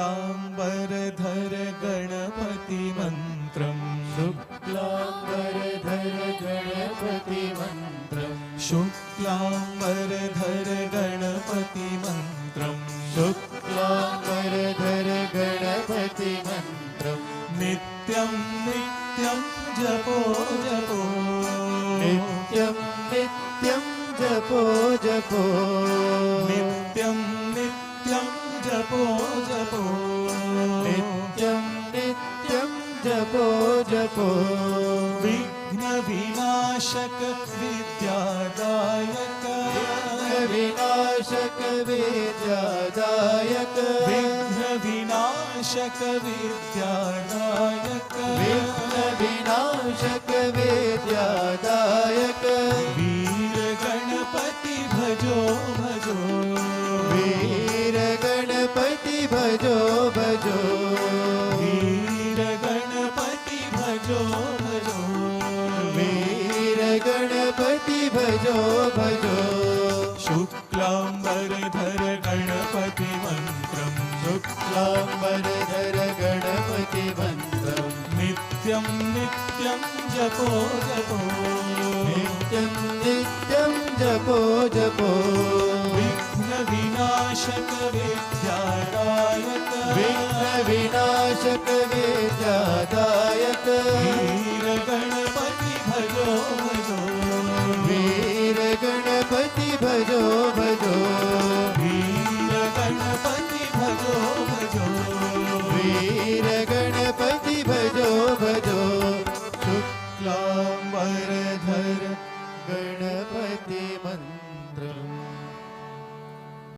शुक्लांबरधर गणपति मंत्रम शुक्लांबरधर गणपति मंत्रम शुक्लांबरधर गणपति मंत्रम शुक्लांबरधर गणपति मंत्रम नित्यं नित्यं जपो जपो नित्यं नित्यं जपो जपो नित्यं नित्यं जपो जपो नित्यं नित्यं जपो जपो विघ्न विनाशक विद्यादायक विनाशक विद्यादायक विघ्न विनाशक विद्यादायक विघ्न विनाशक विद्यादायक वीर गणपति भजो भजो वीर गणपति भजो भजो वीर गणपति भजो भजो वीर गणपति भजो भजो शुक्लांबरधर गणपति मंत्रम शुक्लांबरधर गणपति मंत्रम नित्यं नित्यं जपो जपो नित्यं नित्यं जपो जपो विघ्न विनाशक विद्यादायक विघ्न विनाशक विद्यादायक वीर गणपति भजो भजो वीर गणपति भजो भजो